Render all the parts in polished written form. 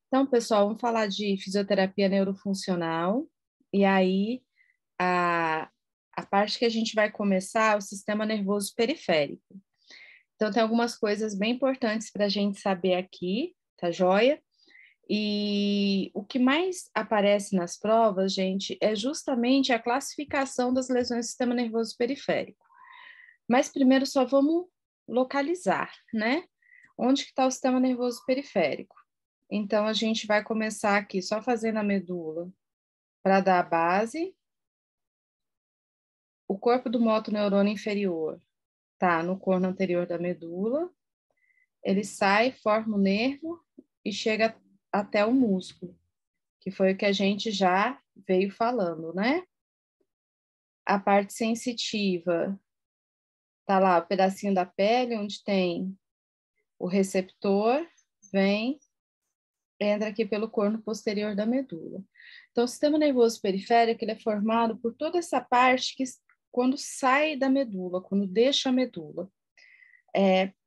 Então, pessoal, vamos falar de fisioterapia neurofuncional. E aí, a, a parte que a gente vai começar é o sistema nervoso periférico. Então, tem algumas coisas bem importantes para a gente saber aqui, tá joia? E o que mais aparece nas provas, gente, é justamente a classificação das lesões do sistema nervoso periférico. Mas primeiro só vamos localizar, né? Onde que está o sistema nervoso periférico? Então, a gente vai começar aqui só fazendo a medula para dar a base. O corpo do motoneurônio inferior tá no corno anterior da medula. Ele sai, forma o nervo e chega até o músculo, que foi o que a gente já veio falando, né? A parte sensitiva tá lá, o pedacinho da pele onde tem o receptor, vem, entra aqui pelo corno posterior da medula. Então, o sistema nervoso periférico ele é formado por toda essa parte que, quando sai da medula, quando deixa a medula.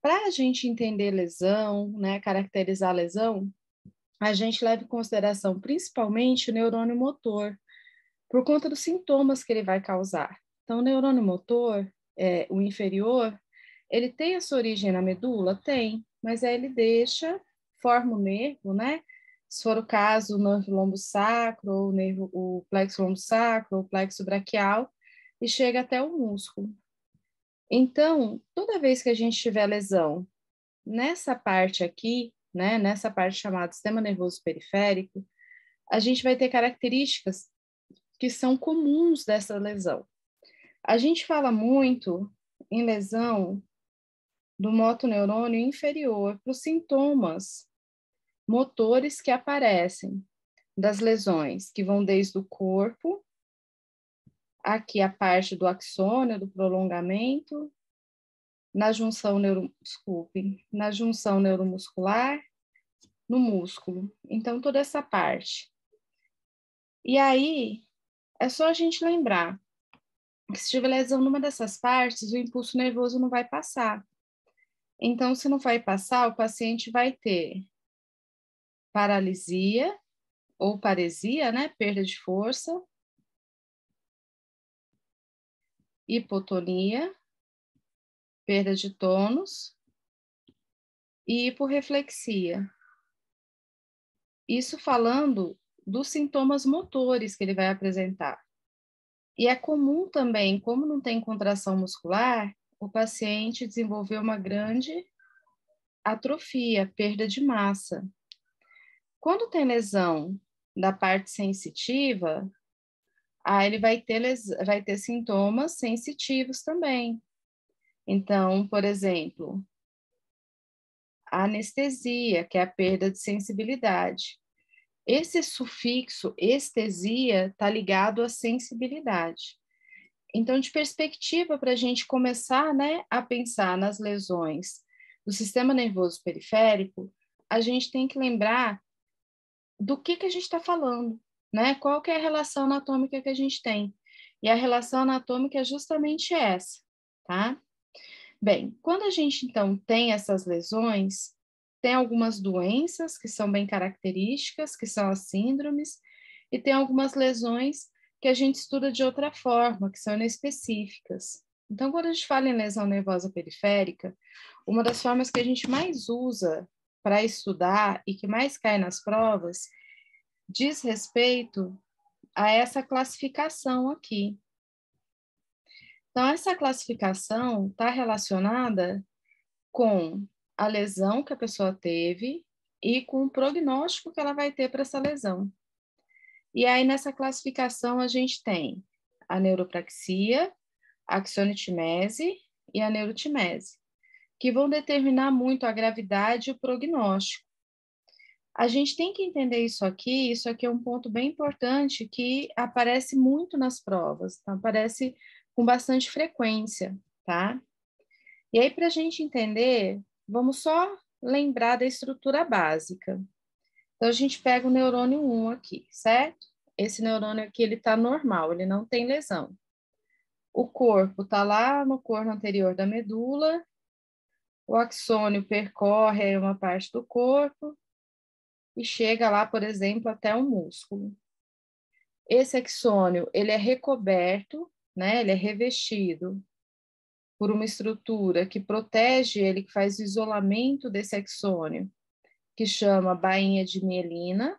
Para a gente entender lesão, né, caracterizar a lesão, a gente leva em consideração principalmente o neurônio motor, por conta dos sintomas que ele vai causar. Então, o neurônio motor, o inferior, ele tem a sua origem na medula? Tem, mas aí ele deixa, forma o nervo, né? Se for o caso, o nervo lombo-sacro, o plexo lombo-sacro, o plexo braquial, e chega até o músculo. Então, toda vez que a gente tiver lesão nessa parte aqui, né, nessa parte chamada sistema nervoso periférico, a gente vai ter características que são comuns dessa lesão. A gente fala muito em lesão do motoneurônio inferior para os sintomas motores que aparecem das lesões, que vão desde o corpo, aqui a parte do axônio, do prolongamento, na junção neuromuscular, no músculo. Então, toda essa parte. E aí, é só a gente lembrar que se tiver lesão numa dessas partes, o impulso nervoso não vai passar. Então, se não vai passar, o paciente vai ter paralisia ou paresia, né? Perda de força, hipotonia, perda de tônus e hiporreflexia. Isso falando dos sintomas motores que ele vai apresentar. E é comum também, como não tem contração muscular, o paciente desenvolver uma grande atrofia, perda de massa. Quando tem lesão da parte sensitiva, aí ele vai ter sintomas sensitivos também. Então, por exemplo, a anestesia, que é a perda de sensibilidade. Esse sufixo estesia está ligado à sensibilidade. Então, de perspectiva para a gente começar, né, a pensar nas lesões do sistema nervoso periférico, a gente tem que lembrar do que a gente está falando, né? Qual que é a relação anatômica que a gente tem? E a relação anatômica é justamente essa, tá? Bem, quando a gente então tem essas lesões, tem algumas doenças que são bem características, que são as síndromes, e tem algumas lesões que a gente estuda de outra forma, que são inespecíficas. Então, quando a gente fala em lesão nervosa periférica, uma das formas que a gente mais usa para estudar e que mais cai nas provas diz respeito a essa classificação aqui. Então, essa classificação está relacionada com a lesão que a pessoa teve e com o prognóstico que ela vai ter para essa lesão. E aí, nessa classificação, a gente tem a neuropraxia, a axonotimese e a neurotimese, que vão determinar muito a gravidade e o prognóstico. A gente tem que entender isso aqui é um ponto bem importante que aparece muito nas provas, tá? Aparece com bastante frequência, tá? E aí, para a gente entender, vamos só lembrar da estrutura básica. Então, a gente pega o neurônio 1 aqui, certo? Esse neurônio aqui, ele está normal, ele não tem lesão. O corpo está lá no corno anterior da medula, o axônio percorre aí uma parte do corpo, e chega lá, por exemplo, até o músculo. Esse axônio, ele é recoberto, né? Ele é revestido por uma estrutura que protege ele, que faz o isolamento desse axônio, que chama bainha de mielina,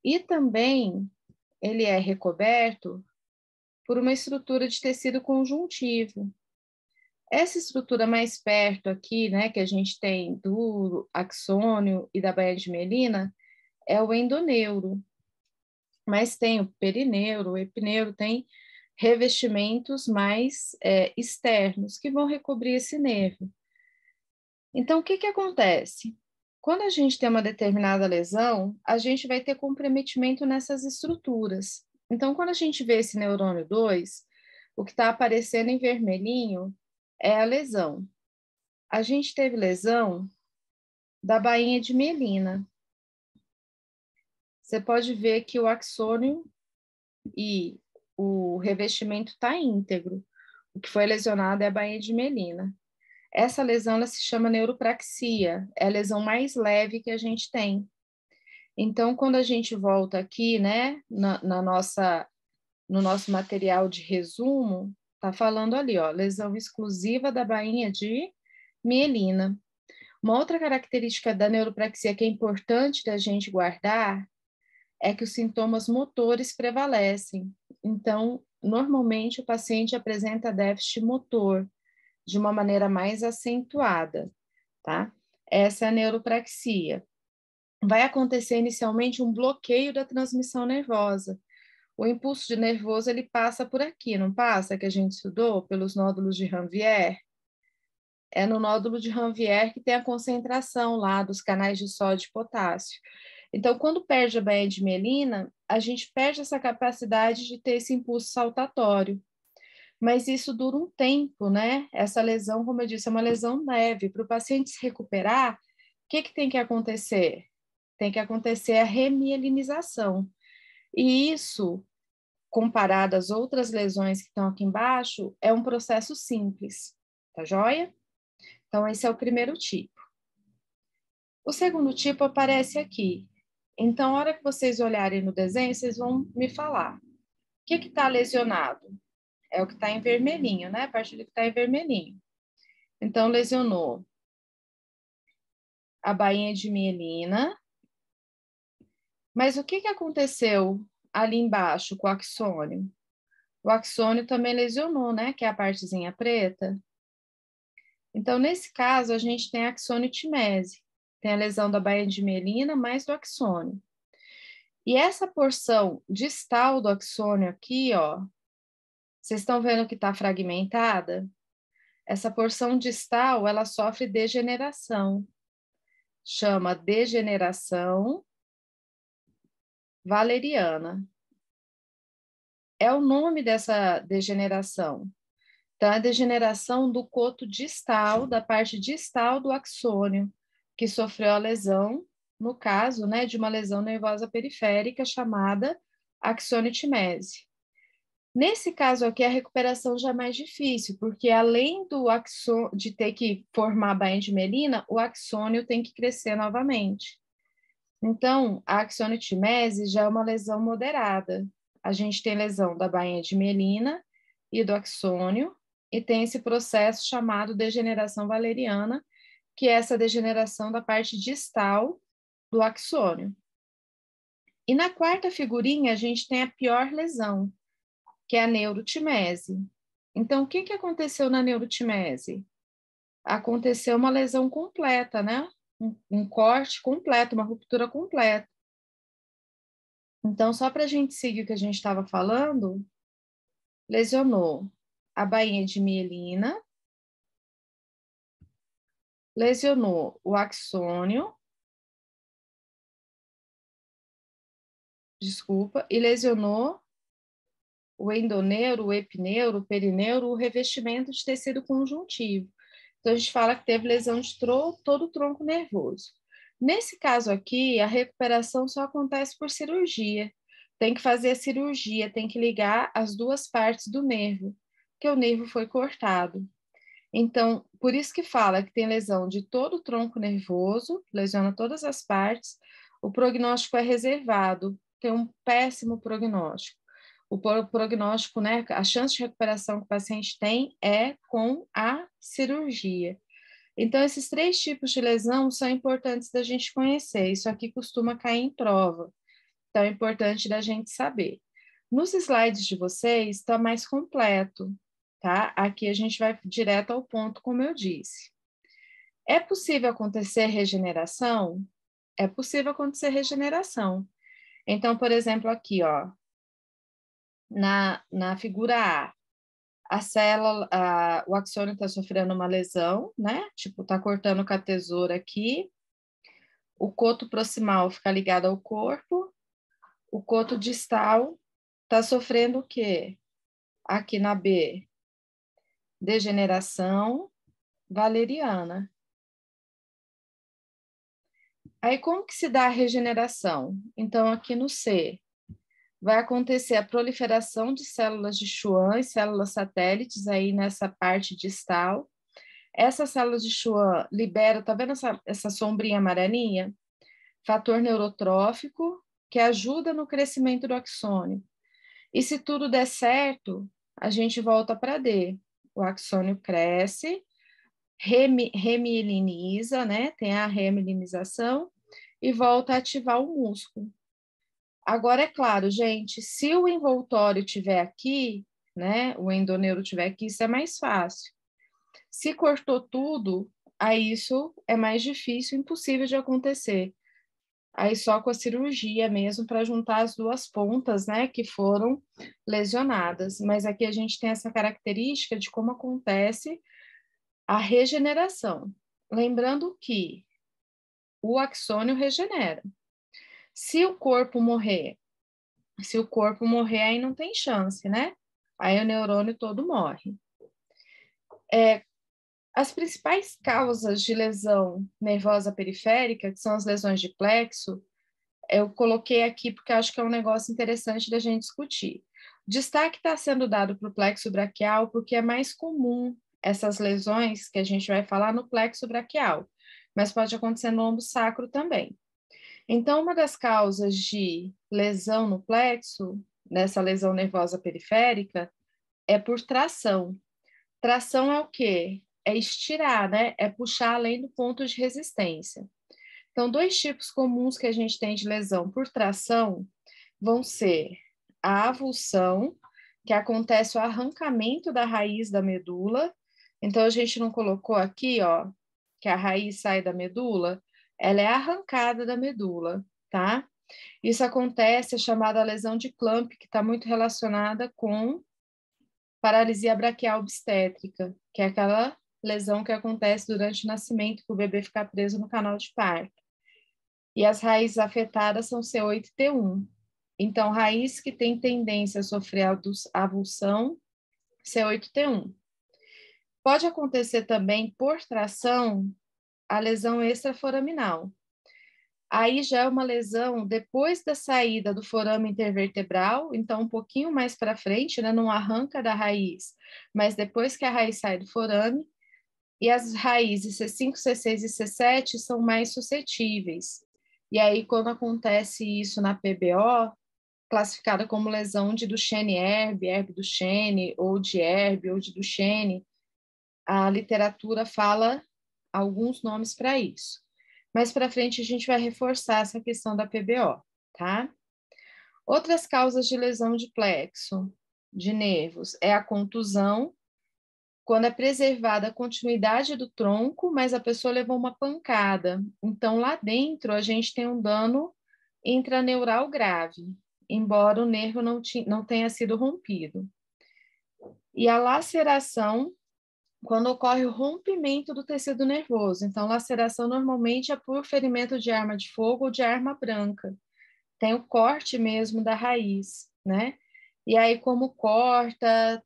e também ele é recoberto por uma estrutura de tecido conjuntivo. Essa estrutura mais perto aqui, né, que a gente tem do axônio e da bainha de mielina, é o endoneuro. Mas tem o perineuro, o epineuro, tem revestimentos mais externos que vão recobrir esse nervo. Então, o que que acontece? Quando a gente tem uma determinada lesão, a gente vai ter comprometimento nessas estruturas. Então, quando a gente vê esse neurônio 2, o que está aparecendo em vermelhinho é a lesão. A gente teve lesão da bainha de mielina. Você pode ver que o axônio e o revestimento está íntegro. O que foi lesionado é a bainha de mielina. Essa lesão ela se chama neuropraxia, é a lesão mais leve que a gente tem. Então, quando a gente volta aqui, né, no nosso material de resumo, tá falando ali, ó, lesão exclusiva da bainha de mielina. Uma outra característica da neuropraxia que é importante da gente guardar é que os sintomas motores prevalecem. Então, normalmente o paciente apresenta déficit motor de uma maneira mais acentuada, tá? Essa é a neuropraxia. Vai acontecer inicialmente um bloqueio da transmissão nervosa. O impulso de nervoso ele passa por aqui, não passa? Que a gente estudou pelos nódulos de Ranvier. É no nódulo de Ranvier que tem a concentração lá dos canais de sódio e potássio. Então, quando perde a bainha de mielina, a gente perde essa capacidade de ter esse impulso saltatório. Mas isso dura um tempo, né? Essa lesão, como eu disse, é uma lesão leve. Para o paciente se recuperar, o que que tem que acontecer? Tem que acontecer a remielinização. E isso, comparado às outras lesões que estão aqui embaixo, é um processo simples, tá joia? Então, esse é o primeiro tipo. O segundo tipo aparece aqui. Então, a hora que vocês olharem no desenho, vocês vão me falar. O que está lesionado? É o que está em vermelhinho, né? A parte do que está em vermelhinho. Então, lesionou a bainha de mielina. Mas o que que aconteceu ali embaixo com o axônio? O axônio também lesionou, né? Que é a partezinha preta. Então, nesse caso, a gente tem axoniotimese. Tem a lesão da bainha de mielina mais do axônio. E essa porção distal do axônio aqui, ó, vocês estão vendo que está fragmentada? Essa porção distal, ela sofre degeneração. Chama degeneração valeriana. É o nome dessa degeneração. Então, a degeneração do coto distal, da parte distal do axônio, que sofreu a lesão, no caso, né, de uma lesão nervosa periférica chamada axoniotimese. Nesse caso aqui, a recuperação já é mais difícil, porque além do de ter que formar a bainha de mielina, o axônio tem que crescer novamente. Então, a axoniotimese já é uma lesão moderada. A gente tem lesão da bainha de mielina e do axônio, e tem esse processo chamado degeneração valeriana, que é essa degeneração da parte distal do axônio. E na quarta figurinha, a gente tem a pior lesão, que é a neurotimese. Então, o que que aconteceu na neurotimese? Aconteceu uma lesão completa, né? Um corte completo, uma ruptura completa. Então, só para a gente seguir o que a gente estava falando, lesionou a bainha de mielina, lesionou o axônio, e lesionou o endoneuro, o epineuro, o perineuro, o revestimento de tecido conjuntivo. Então, a gente fala que teve lesão de todo o tronco nervoso. Nesse caso aqui, a recuperação só acontece por cirurgia. Tem que fazer a cirurgia, tem que ligar as duas partes do nervo, que o nervo foi cortado. Então, por isso que fala que tem lesão de todo o tronco nervoso, lesiona todas as partes, o prognóstico é reservado, tem um péssimo prognóstico. O prognóstico, né, a chance de recuperação que o paciente tem é com a cirurgia. Então, esses 3 tipos de lesão são importantes da gente conhecer. Isso aqui costuma cair em prova. Então, é importante da gente saber. Nos slides de vocês, está mais completo, tá? Aqui a gente vai direto ao ponto, como eu disse. É possível acontecer regeneração? É possível acontecer regeneração. Então, por exemplo, aqui, ó, na figura a célula, o axônio está sofrendo uma lesão, né? Tipo, tá cortando com a tesoura aqui. O coto proximal fica ligado ao corpo. O coto distal está sofrendo o quê? Aqui na B, degeneração valeriana. Aí, como que se dá a regeneração? Então, aqui no C, vai acontecer a proliferação de células de Schwann e células satélites aí nessa parte distal. Essas células de Schwann liberam, tá vendo essa sombrinha amarelinha? Fator neurotrófico, que ajuda no crescimento do axônio. E se tudo der certo, a gente volta para D. O axônio cresce, remiliniza, né? Tem a remilinização e volta a ativar o músculo. Agora, é claro, gente, se o envoltório estiver aqui, né? O endoneuro estiver aqui, isso é mais fácil. Se cortou tudo, aí isso é mais difícil, impossível de acontecer. Aí só com a cirurgia mesmo para juntar as 2 pontas, né, que foram lesionadas. Mas aqui a gente tem essa característica de como acontece a regeneração. Lembrando que o axônio regenera. Se o corpo morrer, aí não tem chance, né? Aí o neurônio todo morre. As principais causas de lesão nervosa periférica, que são as lesões de plexo, eu coloquei aqui porque acho que é um negócio interessante da gente discutir. O destaque está sendo dado para o plexo braquial porque é mais comum essas lesões que a gente vai falar no plexo braquial, mas pode acontecer no ombro sacro também. Então, uma das causas de lesão no plexo, nessa lesão nervosa periférica, é por tração. Tração é o quê? É estirar, né? É puxar além do ponto de resistência. Então, 2 tipos comuns que a gente tem de lesão por tração vão ser a avulsão, que acontece o arrancamento da raiz da medula. Então, a gente não colocou aqui, ó, que a raiz sai da medula, ela é arrancada da medula, tá? Isso acontece, é chamada lesão de Clamp, que está muito relacionada com paralisia braquial obstétrica, que é aquela lesão que acontece durante o nascimento, que o bebê fica preso no canal de parto. E as raízes afetadas são C8 e T1. Então, raiz que tem tendência a sofrer avulsão, C8 e T1. Pode acontecer também, por tração, a lesão extraforaminal. Aí já é uma lesão depois da saída do forame intervertebral, então um pouquinho mais para frente, né, não arranca da raiz, mas depois que a raiz sai do forame, e as raízes C5, C6 e C7 são mais suscetíveis. E aí, quando acontece isso na PBO, classificada como lesão de Duchenne-Erbe, Erbe-Duchenne, ou de Erbe, ou de Duchenne, a literatura fala alguns nomes para isso. Mais para frente a gente vai reforçar essa questão da PBO, tá? Outras causas de lesão de plexo de nervos é a contusão, quando é preservada a continuidade do tronco, mas a pessoa levou uma pancada. Então, lá dentro, a gente tem um dano intraneural grave, embora o nervo não tenha sido rompido. E a laceração, quando ocorre o rompimento do tecido nervoso. Então, laceração normalmente é por ferimento de arma de fogo ou de arma branca. Tem o corte mesmo da raiz, né? E aí, como corta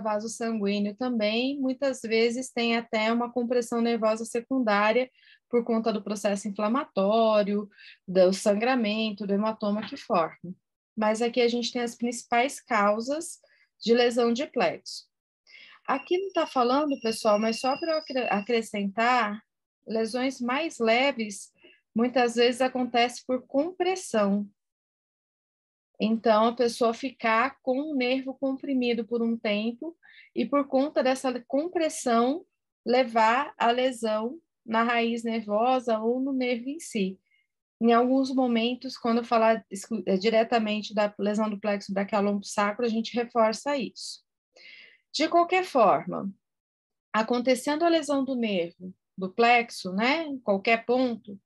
vaso sanguíneo também, muitas vezes tem até uma compressão nervosa secundária por conta do processo inflamatório, do sangramento, do hematoma que forma. Mas aqui a gente tem as principais causas de lesão de plexo. Aqui não está falando, pessoal, mas só para eu acrescentar, lesões mais leves muitas vezes acontece por compressão. Então, a pessoa ficar com o nervo comprimido por um tempo e, por conta dessa compressão, levar a lesão na raiz nervosa ou no nervo em si. Em alguns momentos, quando eu falar diretamente da lesão do plexo braquial lombo sacro, a gente reforça isso. De qualquer forma, acontecendo a lesão do nervo, do plexo, né, em qualquer ponto,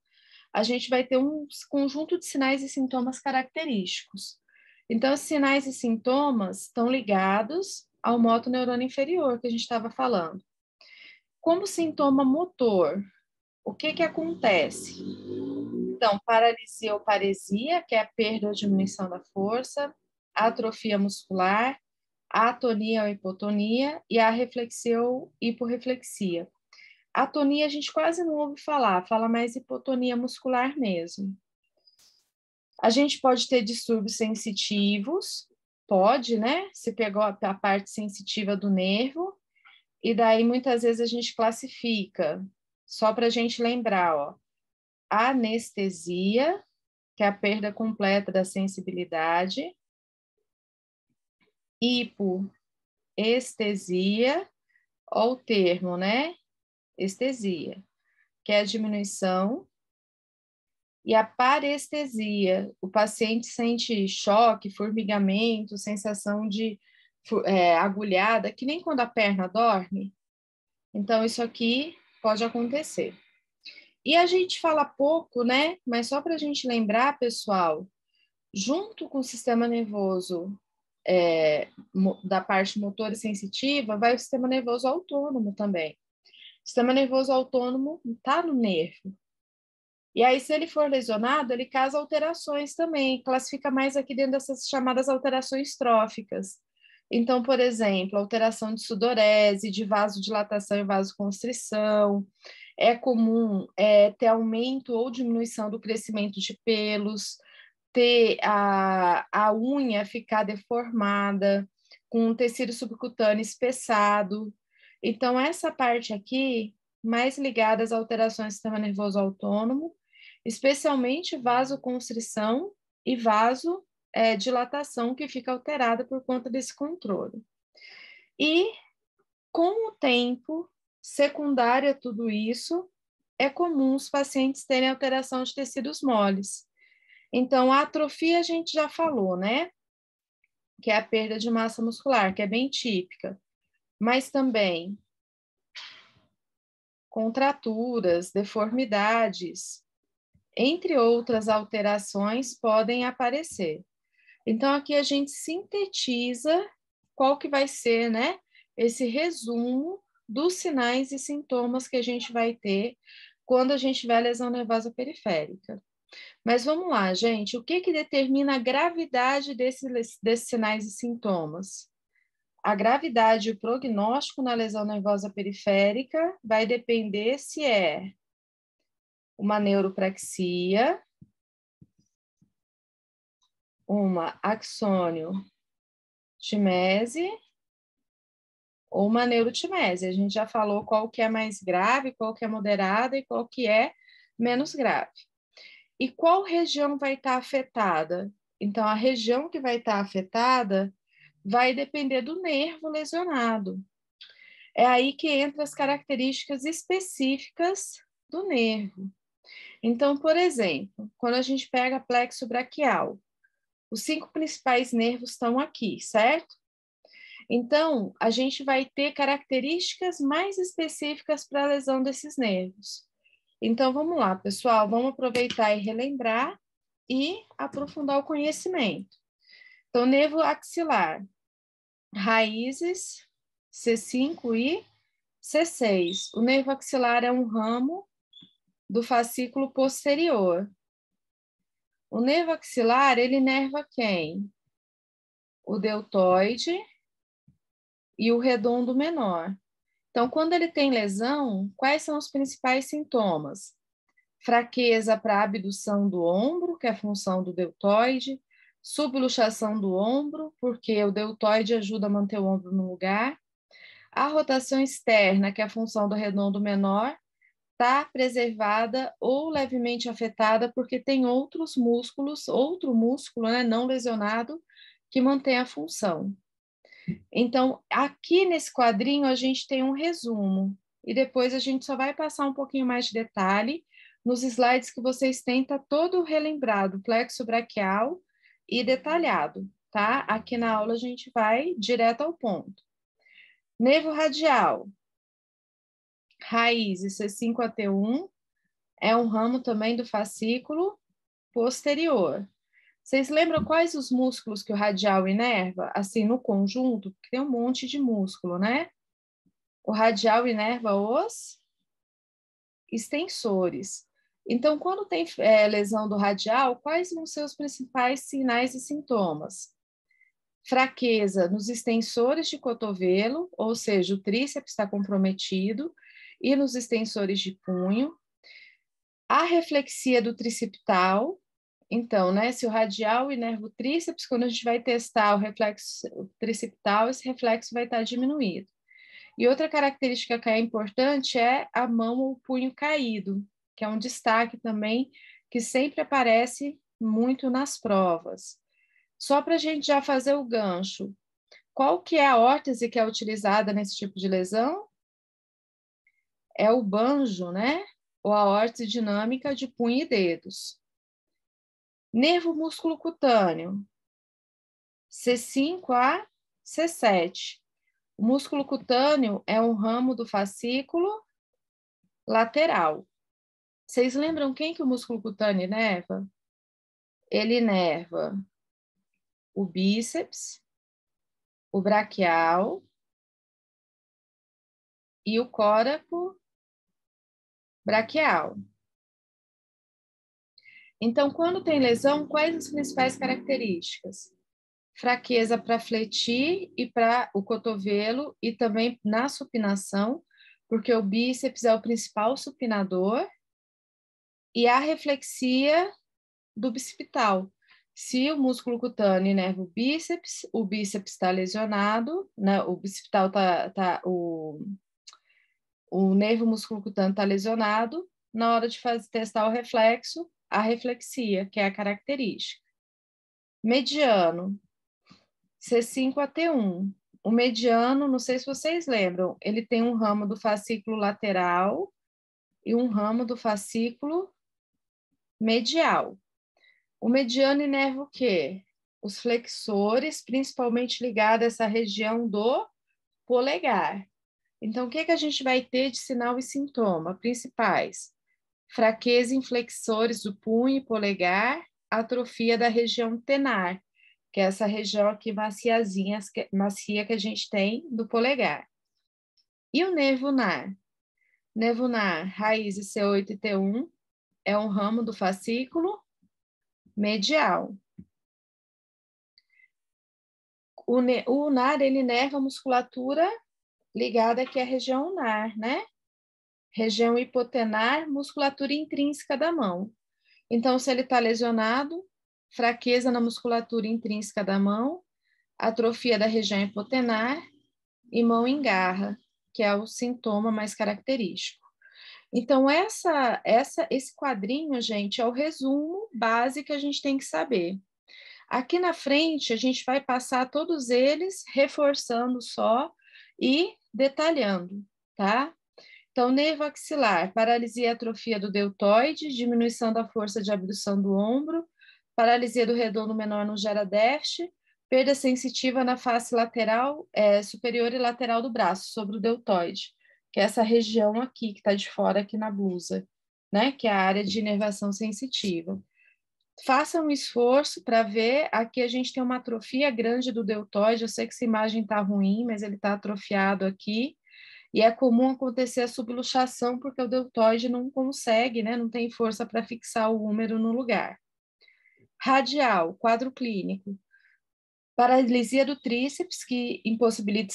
a gente vai ter um conjunto de sinais e sintomas característicos. Então, os sinais e sintomas estão ligados ao motoneurônio inferior que a gente estava falando. Como sintoma motor, o que acontece? Então, paralisia ou paresia, que é a perda ou diminuição da força, atrofia muscular, atonia ou hipotonia e a reflexia ou hiporreflexia. Atonia a gente quase não ouve falar, fala mais hipotonia muscular mesmo. A gente pode ter distúrbios sensitivos, pode, né? Se pegou a parte sensitiva do nervo, e daí muitas vezes a gente classifica, só para a gente lembrar, ó, anestesia, que é a perda completa da sensibilidade, hipoestesia, ou o termo, né? Estesia, que é a diminuição, e a parestesia, o paciente sente choque, formigamento, sensação de agulhada, que nem quando a perna dorme. Então, isso aqui pode acontecer. E a gente fala pouco, né? Mas só para a gente lembrar, pessoal, junto com o sistema nervoso da parte motora e sensitiva, vai o sistema nervoso autônomo também. O sistema nervoso autônomo está no nervo. E aí, se ele for lesionado, ele causa alterações também, classifica mais aqui dentro dessas chamadas alterações tróficas. Então, por exemplo, alteração de sudorese, de vasodilatação e vasoconstrição. É comum ter aumento ou diminuição do crescimento de pelos, ter a unha ficar deformada, com um tecido subcutâneo espessado. Então, essa parte aqui, mais ligada às alterações do sistema nervoso autônomo, especialmente vasoconstrição e vasodilatação, que fica alterada por conta desse controle. E, com o tempo, secundário a tudo isso, é comum os pacientes terem alteração de tecidos moles. Então, a atrofia a gente já falou, né? Que é a perda de massa muscular, que é bem típica. Mas também contraturas, deformidades, entre outras alterações, podem aparecer. Então, aqui a gente sintetiza qual que vai ser, né, esse resumo dos sinais e sintomas que a gente vai ter quando a gente tiver lesão nervosa periférica. Mas vamos lá, gente, o que determina a gravidade desses sinais e sintomas? A gravidade e o prognóstico na lesão nervosa periférica vai depender se é uma neuropraxia, uma axônio-timese ou uma neurotimese. A gente já falou qual que é mais grave, qual que é moderada e qual que é menos grave. E qual região vai estar afetada? Então, a região que vai estar afetada vai depender do nervo lesionado. É aí que entram as características específicas do nervo. Então, por exemplo, quando a gente pega plexo braquial, os 5 principais nervos estão aqui, certo? Então, a gente vai ter características mais específicas para a lesão desses nervos. Então, vamos lá, pessoal, vamos aproveitar e relembrar e aprofundar o conhecimento. Então, nervo axilar, raízes, C5 e C6. O nervo axilar é um ramo do fascículo posterior. O nervo axilar, ele inerva quem? O deltoide e o redondo menor. Então, quando ele tem lesão, quais são os principais sintomas? Fraqueza para a abdução do ombro, que é a função do deltoide, subluxação do ombro, porque o deltoide ajuda a manter o ombro no lugar, a rotação externa, que é a função do redondo menor, está preservada ou levemente afetada porque tem outros músculos, outro músculo, né, não lesionado, que mantém a função. Então, aqui nesse quadrinho, a gente tem um resumo, e depois a gente só vai passar um pouquinho mais de detalhe nos slides que vocês têm, tá todo relembrado, plexo braquial e detalhado, tá? Aqui na aula a gente vai direto ao ponto. Nervo radial, raiz C5 a T1, é um ramo também do fascículo posterior. Vocês lembram quais os músculos que o radial inerva? Assim, no conjunto, porque tem um monte de músculo, né? O radial inerva os extensores. Então, quando tem lesão do radial, quais vão ser os principais sinais e sintomas? Fraqueza nos extensores de cotovelo, ou seja, o tríceps está comprometido, e nos extensores de punho. A reflexia do tricipital, então, né, se o radial inerva o tríceps, quando a gente vai testar o reflexo tricipital, esse reflexo vai estar diminuído. E outra característica que é importante é a mão ou punho caído, que é um destaque também que sempre aparece muito nas provas. Só para a gente já fazer o gancho, qual que é a órtese que é utilizada nesse tipo de lesão? É o banjo, né? Ou a órtese dinâmica de punho e dedos. Nervo músculo cutâneo, C5 a C7. O músculo cutâneo é um ramo do fascículo lateral. Vocês lembram quem que o músculo cutâneo inerva? Ele inerva o bíceps, o braquial e o córaco braquial. Então, quando tem lesão, quais as principais características? Fraqueza para fletir e para o cotovelo e também na supinação, porque o bíceps é o principal supinador, e a reflexia do bicipital. Se o músculo cutâneo inerva o bíceps está lesionado, né? O bicipital o nervo músculo cutâneo está lesionado, na hora de testar o reflexo, a reflexia, que é a característica. Mediano, C5 a T1. O mediano, não sei se vocês lembram, ele tem um ramo do fascículo lateral e um ramo do fascículo medial. O mediano inerva o quê? Os flexores, principalmente ligados a essa região do polegar. Então, o que a gente vai ter de sinal e sintoma principais? Fraqueza em flexores do punho e polegar, atrofia da região tenar, que é essa região aqui macia que a gente tem do polegar. E o nervo ulnar? Nervo ulnar, raiz C8 e T1, é um ramo do fascículo medial. O ulnar, ele inerva a musculatura ligada aqui à região ulnar, né? Região hipotenar, musculatura intrínseca da mão. Então, se ele está lesionado, fraqueza na musculatura intrínseca da mão, atrofia da região hipotenar e mão em garra, que é o sintoma mais característico. Então, esse quadrinho, gente, é o resumo base que a gente tem que saber. Aqui na frente, a gente vai passar todos eles, reforçando só e detalhando, tá? Então, nervo axilar, paralisia e atrofia do deltoide, diminuição da força de abdução do ombro, paralisia do redondo menor não gera déficit, perda sensitiva na face lateral, superior e lateral do braço, sobre o deltoide, que é essa região aqui, que está de fora aqui na blusa, né? Que é a área de inervação sensitiva. Faça um esforço para ver, aqui a gente tem uma atrofia grande do deltoide, eu sei que essa imagem está ruim, mas ele está atrofiado aqui, e é comum acontecer a subluxação porque o deltoide não consegue, né, não tem força para fixar o húmero no lugar. Radial, quadro clínico. Paralisia do tríceps, que impossibilita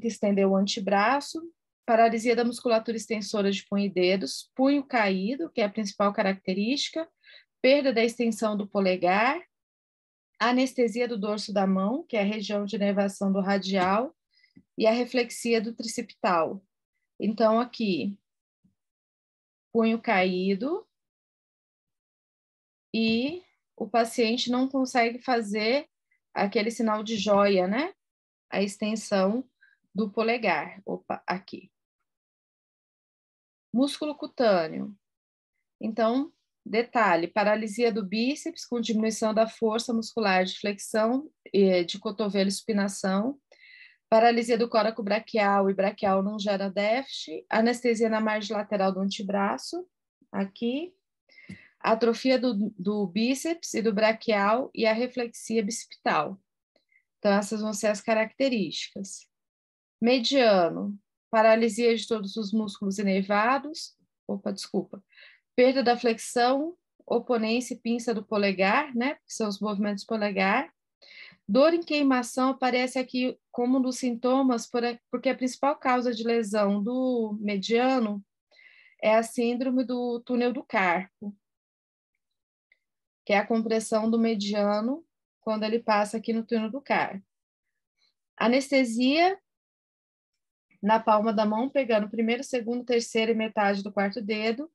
estender o antebraço. Paralisia da musculatura extensora de punho e dedos. Punho caído, que é a principal característica. Perda da extensão do polegar. Anestesia do dorso da mão, que é a região de inervação do radial. E a reflexia do tricipital. Então, aqui, punho caído, e o paciente não consegue fazer aquele sinal de joia, né? A extensão do polegar. Opa, aqui. Músculo cutâneo. Então, detalhe, paralisia do bíceps com diminuição da força muscular de flexão, de cotovelo e supinação, paralisia do córaco braquial e braquial não gera déficit, anestesia na margem lateral do antebraço, aqui, atrofia do bíceps e do braquial e a reflexia bicipital. Então, essas vão ser as características. Mediano, paralisia de todos os músculos inervados, perda da flexão, oponência e pinça do polegar, né, que são os movimentos polegar. Dor em queimação aparece aqui como um dos sintomas, porque a principal causa de lesão do mediano é a síndrome do túnel do carpo, que é a compressão do mediano quando ele passa aqui no túnel do carpo. Anestesia na palma da mão, pegando o primeiro, segundo, terceiro e metade do quarto dedo,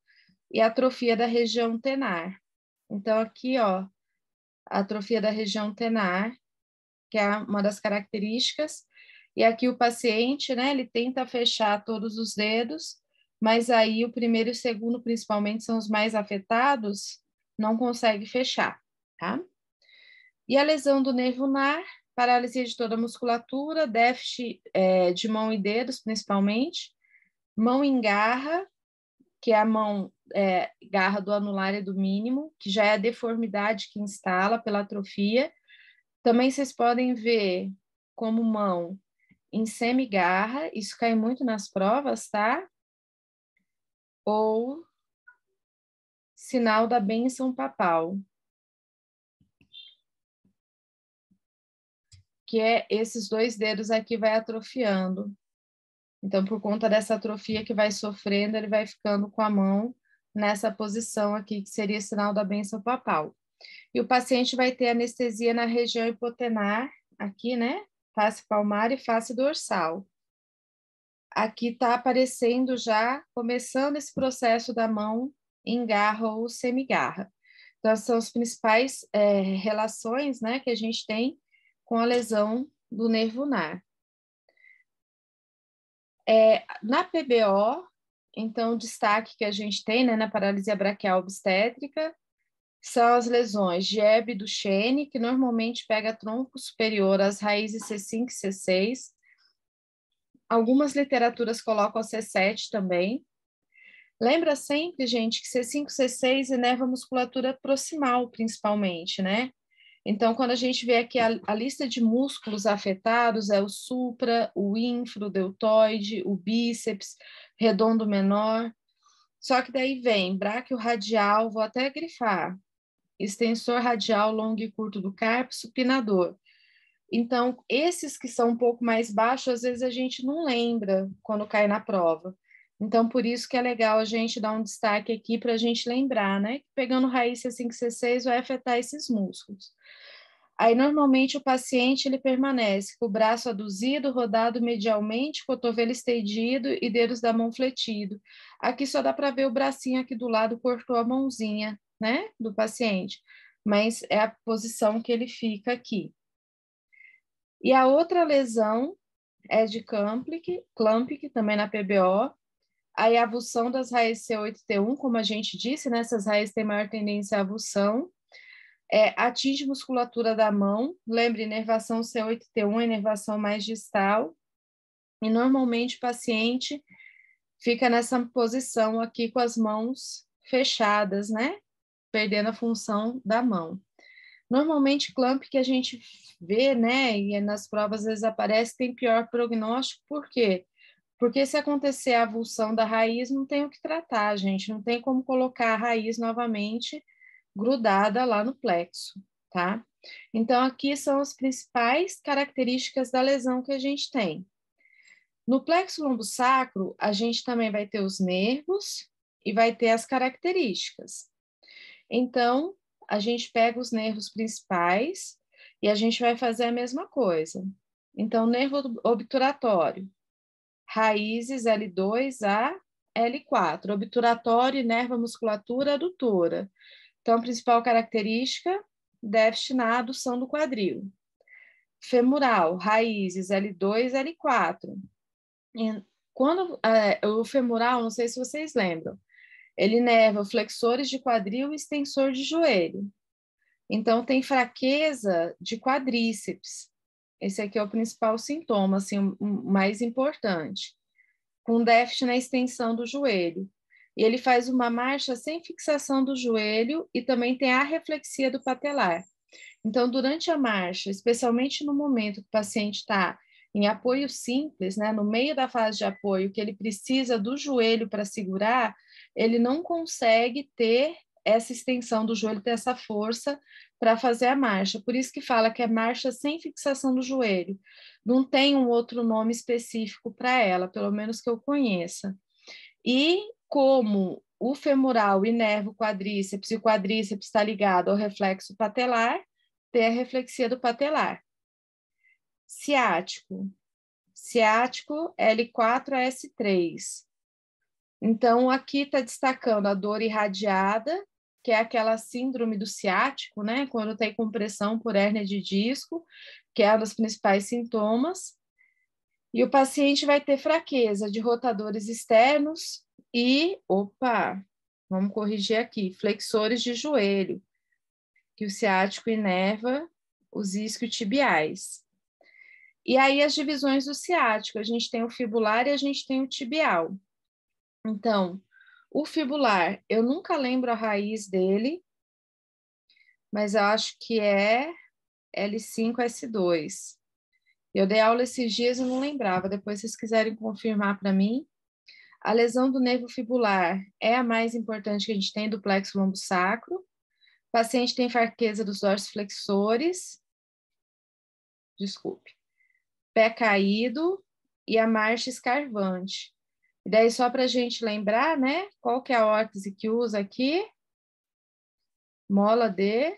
e atrofia da região tenar. Então, aqui, ó, a atrofia da região tenar, que é uma das características, e aqui o paciente, né, ele tenta fechar todos os dedos, mas aí o primeiro e o segundo, principalmente, são os mais afetados, não consegue fechar, tá? E a lesão do nervo ulnar, paralisia de toda a musculatura, déficit de mão e dedos, principalmente, mão em garra, que é a mão garra do anular e do mínimo, que já é a deformidade que instala pela atrofia. Também vocês podem ver como mão em semigarra, isso cai muito nas provas, tá? Ou sinal da bênção papal, que é esses dois dedos aqui vai atrofiando. Então, por conta dessa atrofia que vai sofrendo, ele vai ficando com a mão nessa posição aqui, que seria sinal da bênção papal. E o paciente vai ter anestesia na região hipotenar, aqui, né? Face palmar e face dorsal. Aqui está aparecendo já, começando esse processo da mão em garra ou semigarra. Então, são as principais relações, né, que a gente tem com a lesão do nervo ulnar. Na PBO, então, o destaque que a gente tem, né, na paralisia braquial obstétrica, são as lesões de Hebe e Duchenne, que normalmente pega tronco superior às raízes C5 e C6. Algumas literaturas colocam a C7 também. Lembra sempre, gente, que C5 e C6 inerva a musculatura proximal, principalmente, né? Então, quando a gente vê aqui a lista de músculos afetados, é o supra, o ínfero, o deltoide, o bíceps, redondo menor. Só que daí vem bráquio radial, vou até grifar, extensor radial longo e curto do carpo, supinador. Então, esses que são um pouco mais baixos, às vezes a gente não lembra quando cai na prova. Então, por isso que é legal a gente dar um destaque aqui para a gente lembrar, né? Pegando raiz C5, C6 vai afetar esses músculos. Aí, normalmente, o paciente ele permanece com o braço aduzido, rodado medialmente, cotovelo estendido e dedos da mão fletido. Aqui só dá para ver o bracinho aqui do lado, cortou a mãozinha, né, do paciente. Mas é a posição que ele fica aqui. E a outra lesão é de Klumpke, também na PBO. Aí a avulsão das raízes C8 e T1, como a gente disse, né, essas raízes têm maior tendência à avulsão. Atinge musculatura da mão, lembre, inervação C8 e T1 é inervação mais distal, e normalmente o paciente fica nessa posição aqui com as mãos fechadas, né, perdendo a função da mão. Normalmente, clamp que a gente vê, né, e nas provas às vezes aparece, tem pior prognóstico, por quê? Porque se acontecer a avulsão da raiz, não tem o que tratar, gente, não tem como colocar a raiz novamente grudada lá no plexo, tá? Então, aqui são as principais características da lesão que a gente tem. No plexo lombosacro, a gente também vai ter os nervos e vai ter as características. Então, a gente pega os nervos principais e a gente vai fazer a mesma coisa. Então, nervo obturatório, raízes L2 a L4, obturatório, inerva a musculatura adutora. Então, a principal característica, déficit na adução do quadril. Femoral, raízes L2, L4. Quando o femoral, não sei se vocês lembram, ele inerva flexores de quadril e extensor de joelho. Então, tem fraqueza de quadríceps. Esse aqui é o principal sintoma, assim, o mais importante. Com déficit na extensão do joelho. E ele faz uma marcha sem fixação do joelho e também tem a reflexia do patelar. Então, durante a marcha, especialmente no momento que o paciente está em apoio simples, né, no meio da fase de apoio, que ele precisa do joelho para segurar, ele não consegue ter essa extensão do joelho, ter essa força para fazer a marcha. Por isso que fala que é marcha sem fixação do joelho. Não tem um outro nome específico para ela, pelo menos que eu conheça. E como o femoral inerva o quadríceps e o quadríceps está ligado ao reflexo patelar, tem a reflexia do patelar. Ciático. Ciático, L4 a S3. Então, aqui está destacando a dor irradiada, que é aquela síndrome do ciático, né? Quando tem compressão por hérnia de disco, que é um dos principais sintomas. E o paciente vai ter fraqueza de rotadores externos e, vamos corrigir aqui, flexores de joelho, que o ciático inerva os isquiotibiais. E aí as divisões do ciático, a gente tem o fibular e a gente tem o tibial. Então, o fibular, eu nunca lembro a raiz dele, mas eu acho que é L5S2. Eu dei aula esses dias e não lembrava, depois se vocês quiserem confirmar para mim. A lesão do nervo fibular é a mais importante que a gente tem do plexo lombo-sacro. O paciente tem fraqueza dos dorsiflexores, pé caído e a marcha escarvante. E daí, só para a gente lembrar, né, qual que é a órtese que usa aqui? Mola de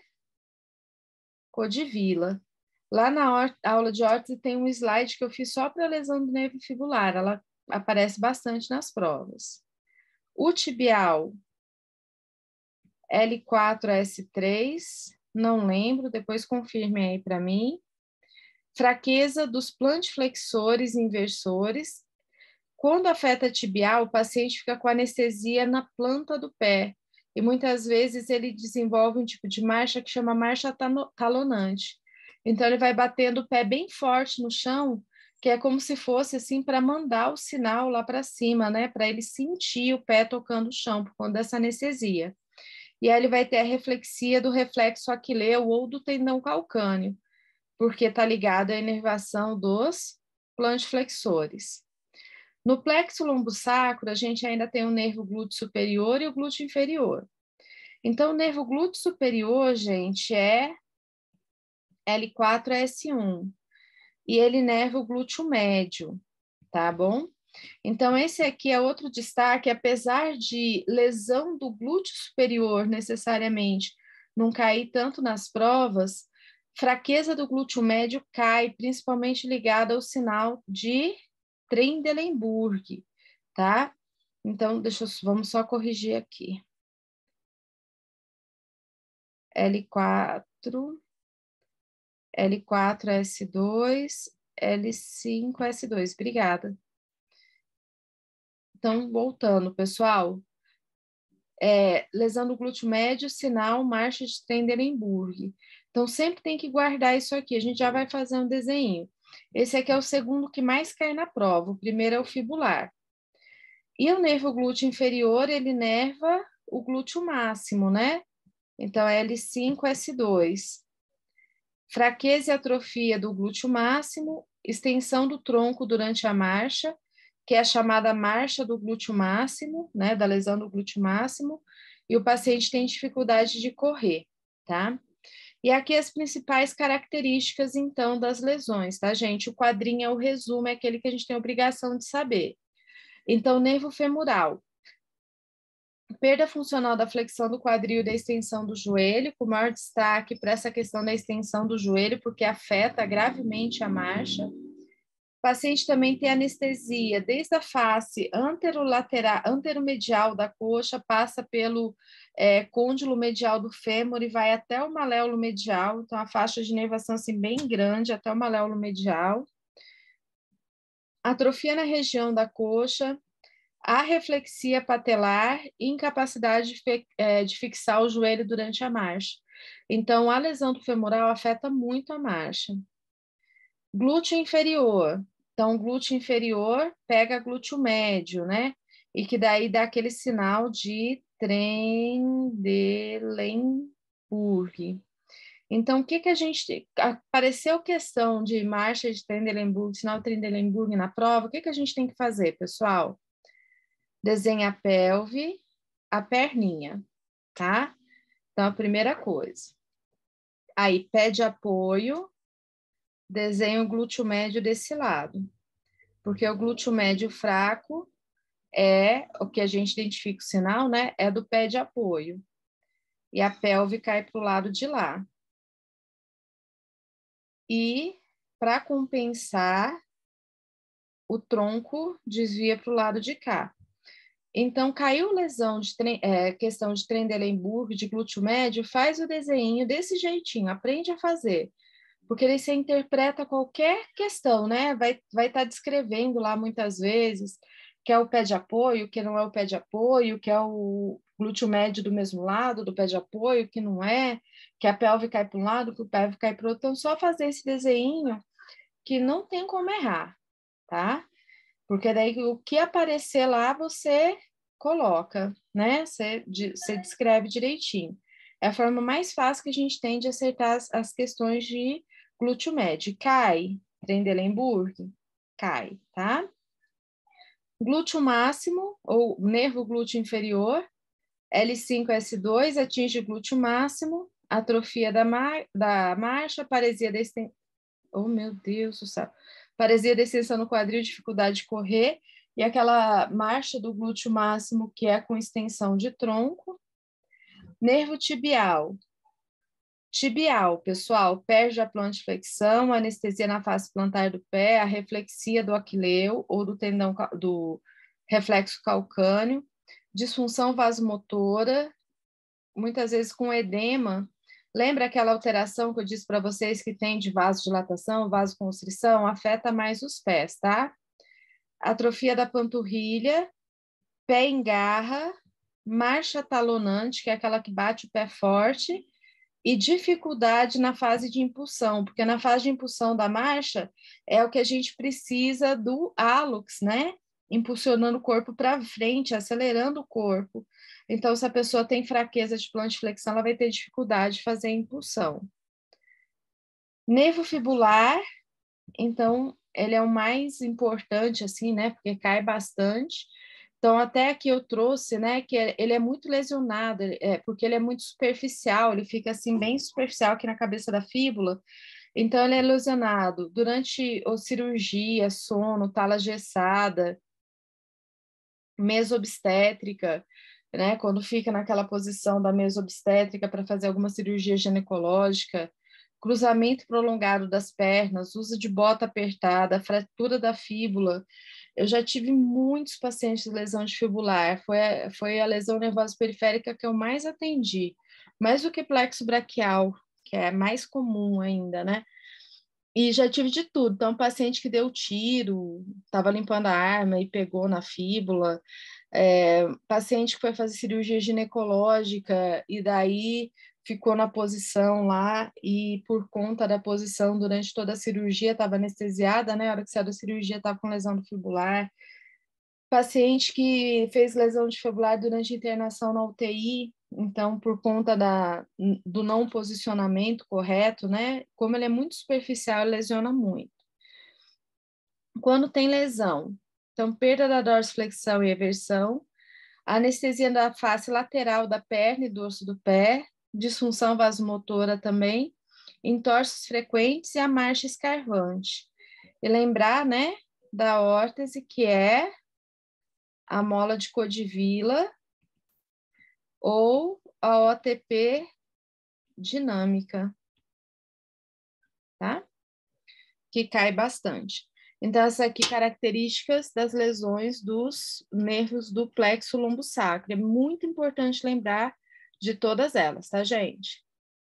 Codivila. Lá na aula de órtese tem um slide que eu fiz só para a lesão do nervo fibular, ela aparece bastante nas provas. O tibial, L4S3, não lembro, depois confirmem aí para mim. Fraqueza dos plantiflexores e inversores. Quando afeta tibial, o paciente fica com anestesia na planta do pé e muitas vezes ele desenvolve um tipo de marcha que chama marcha talonante. Então ele vai batendo o pé bem forte no chão, que é como se fosse assim para mandar o sinal lá para cima, né, para ele sentir o pé tocando o chão por conta dessa anestesia. E aí ele vai ter a reflexia do reflexo aquileu ou do tendão calcâneo, porque está ligado à inervação dos plantiflexores. No plexo lombo-sacro, a gente ainda tem o nervo glúteo superior e o glúteo inferior. Então, o nervo glúteo superior, gente, é L4S1. E ele inerva o glúteo médio, tá bom? Então, esse aqui é outro destaque, apesar de lesão do glúteo superior necessariamente não cair tanto nas provas, fraqueza do glúteo médio cai, principalmente ligada ao sinal de Trendelenburg, tá? Então, vamos só corrigir aqui. L4, L4S2, L5S2. Obrigada. Então, voltando, pessoal. Lesão do glúteo médio, sinal, marcha de Trendelenburg. Então, sempre tem que guardar isso aqui. A gente já vai fazer um desenho. Esse aqui é o segundo que mais cai na prova. O primeiro é o fibular. E o nervo glúteo inferior, ele inerva o glúteo máximo, né? Então, é L5S2. Fraqueza e atrofia do glúteo máximo, extensão do tronco durante a marcha, que é a chamada marcha do glúteo máximo, né? Da lesão do glúteo máximo, e o paciente tem dificuldade de correr, tá? E aqui as principais características, então, das lesões, tá, gente? O quadrinho é o resumo, é aquele que a gente tem a obrigação de saber. Então, nervo femoral. Perda funcional da flexão do quadril e da extensão do joelho, com maior destaque para essa questão da extensão do joelho, porque afeta gravemente a marcha. O paciente também tem anestesia desde a face anterolateral, anteromedial da coxa, passa pelo côndilo medial do fêmur e vai até o maléolo medial, então a faixa de inervação assim, bem grande, até o maléolo medial. Atrofia na região da coxa, arreflexia patelar e incapacidade de fixar o joelho durante a marcha. Então, a lesão do femoral afeta muito a marcha. Glúteo inferior. Então, glúteo inferior pega glúteo médio, né? E que daí dá aquele sinal de Trendelenburg. Então, o que que a gente... Apareceu questão de marcha de Trendelenburg, sinal de Trendelenburg na prova, o que que a gente tem que fazer, pessoal? Desenha a pelve, a perninha, tá? Então, a primeira coisa. Aí, pé de apoio, desenha o glúteo médio desse lado. Porque o glúteo médio fraco é o que a gente identifica o sinal, né? É do pé de apoio. E a pelve cai para o lado de lá. E, para compensar, o tronco desvia para o lado de cá. Então, caiu lesão de questão de Trendelenburg, de glúteo médio, faz o desenho desse jeitinho, aprende a fazer. Porque aí você interpreta qualquer questão, né? Vai estar descrevendo lá muitas vezes que é o pé de apoio, que não é o pé de apoio, que é o glúteo médio do mesmo lado do pé de apoio, que não é, que a pelve cai para um lado, que o pelve cai para o outro. Então, só fazer esse desenho que não tem como errar, tá? Porque daí o que aparecer lá você coloca, né? Você descreve direitinho. É a forma mais fácil que a gente tem de acertar as questões de glúteo médio. Cai, Trendelenburg? Cai, tá? Glúteo máximo, ou nervo glúteo inferior, L5-S2, atinge o glúteo máximo, atrofia da marcha, paresia da extensão. Oh, meu Deus do céu. Paresia da extensão no quadril, dificuldade de correr, e aquela marcha do glúteo máximo, que é com extensão de tronco. Nervo tibial. Tibial, pessoal, perde a plantiflexão, anestesia na face plantar do pé, a reflexia do aquileu ou do tendão do reflexo calcâneo, disfunção vasomotora, muitas vezes com edema. Lembra aquela alteração que eu disse para vocês que tem de vasodilatação, vasoconstrição? Afeta mais os pés, tá? Atrofia da panturrilha, pé em garra, marcha talonante, que é aquela que bate o pé forte, e dificuldade na fase de impulsão, porque na fase de impulsão da marcha é o que a gente precisa do hálux, né? Impulsionando o corpo para frente, acelerando o corpo. Então, se a pessoa tem fraqueza de plantiflexão, ela vai ter dificuldade de fazer a impulsão. Nervo fibular, então, ele é o mais importante, assim, né? Porque cai bastante. Então, até aqui eu trouxe, né, que ele é muito lesionado, porque ele é muito superficial, ele fica, assim, bem superficial aqui na cabeça da fíbula. Então, ele é lesionado durante a cirurgia, sono, tala gessada, mesobstétrica, né, quando fica naquela posição da mesobstétrica para fazer alguma cirurgia ginecológica, cruzamento prolongado das pernas, uso de bota apertada, fratura da fíbula. Eu já tive muitos pacientes de lesão de fibular, foi a lesão nervosa periférica que eu mais atendi, mais do que plexo braquial, que é mais comum ainda, né? E já tive de tudo. Então, paciente que deu tiro, estava limpando a arma e pegou na fíbula, paciente que foi fazer cirurgia ginecológica e daí ficou na posição lá e por conta da posição durante toda a cirurgia estava anestesiada, né? A hora que saiu da cirurgia estava com lesão do fibular. Paciente que fez lesão de fibular durante a internação na UTI, então por conta do não posicionamento correto, né? Como ele é muito superficial, ele lesiona muito. Quando tem lesão, então perda da dorsiflexão e eversão, anestesia da face lateral da perna e dorso do pé, disfunção vasomotora também, entorses frequentes e a marcha escarvante. E lembrar, né, da órtese, que é a mola de Codivilla ou a OTP dinâmica, tá? Que cai bastante. Então, essa aqui, características das lesões dos nervos do plexo lombosacro. É muito importante lembrar de todas elas, tá, gente?